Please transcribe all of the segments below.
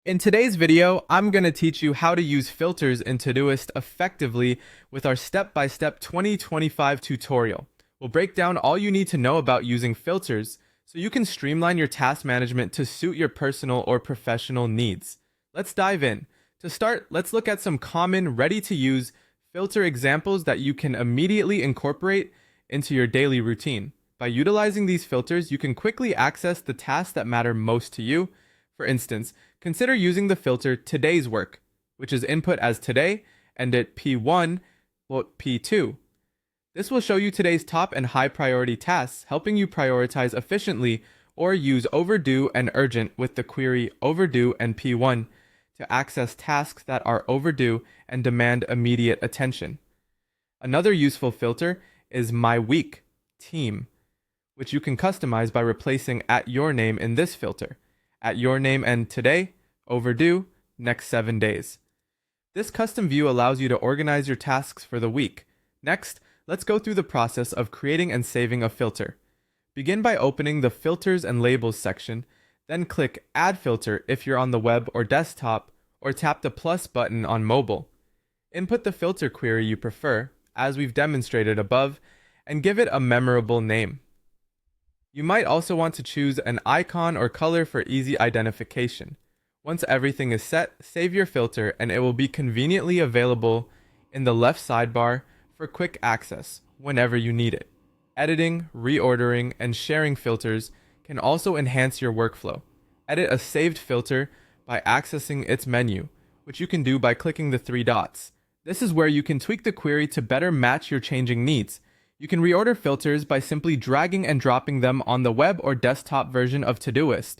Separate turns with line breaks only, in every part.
In today's video, I'm going to teach you how to use filters in Todoist effectively with our step-by-step 2025 tutorial. We'll break down all you need to know about using filters so you can streamline your task management to suit your personal or professional needs. Let's dive in. To start, let's look at some common, ready-to-use filter examples that you can immediately incorporate into your daily routine. By utilizing these filters, you can quickly access the tasks that matter most to you. For instance, consider using the filter Today's Work, which is input as today and at P1 or P2. This will show you today's top and high priority tasks, helping you prioritize efficiently, or use overdue and urgent with the query overdue and P1 to access tasks that are overdue and demand immediate attention. Another useful filter is My Week Team, which you can customize by replacing at your name in this filter. At your name and today, overdue, next 7 days. This custom view allows you to organize your tasks for the week. Next, let's go through the process of creating and saving a filter. Begin by opening the Filters and Labels section, then click Add Filter if you're on the web or desktop, or tap the plus button on mobile. Input the filter query you prefer, as we've demonstrated above, and give it a memorable name. You might also want to choose an icon or color for easy identification. Once everything is set, save your filter and it will be conveniently available in the left sidebar for quick access whenever you need it. Editing, reordering, and sharing filters can also enhance your workflow. Edit a saved filter by accessing its menu, which you can do by clicking the three dots. This is where you can tweak the query to better match your changing needs. You can reorder filters by simply dragging and dropping them on the web or desktop version of Todoist.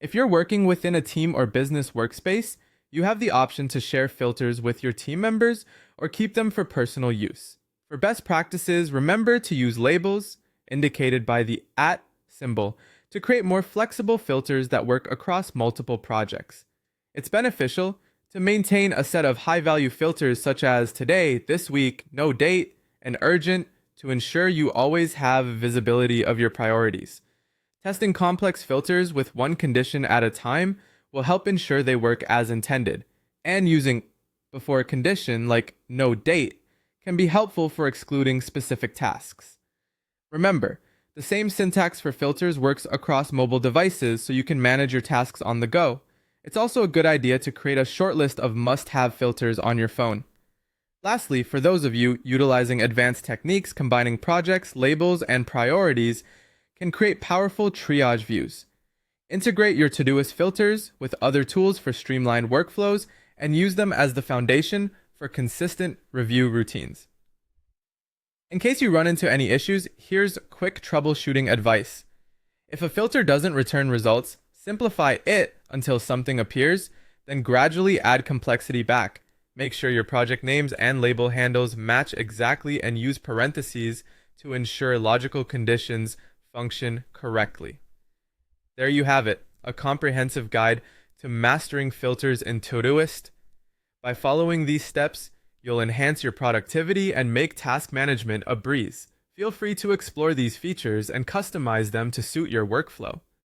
If you're working within a team or business workspace, you have the option to share filters with your team members or keep them for personal use. For best practices, remember to use labels, indicated by the @ symbol, to create more flexible filters that work across multiple projects. It's beneficial to maintain a set of high-value filters such as today, this week, no date, and urgent, to ensure you always have visibility of your priorities. Testing complex filters with one condition at a time will help ensure they work as intended, and using before a condition like no date can be helpful for excluding specific tasks. Remember, the same syntax for filters works across mobile devices so you can manage your tasks on the go. It's also a good idea to create a short list of must-have filters on your phone. Lastly, for those of you utilizing advanced techniques combining projects, labels, and priorities, can create powerful triage views. Integrate your Todoist filters with other tools for streamlined workflows and use them as the foundation for consistent review routines. In case you run into any issues, here's quick troubleshooting advice. If a filter doesn't return results, simplify it until something appears, then gradually add complexity back. Make sure your project names and label handles match exactly and use parentheses to ensure logical conditions function correctly. There you have it, a comprehensive guide to mastering filters in Todoist. By following these steps, you'll enhance your productivity and make task management a breeze. Feel free to explore these features and customize them to suit your workflow.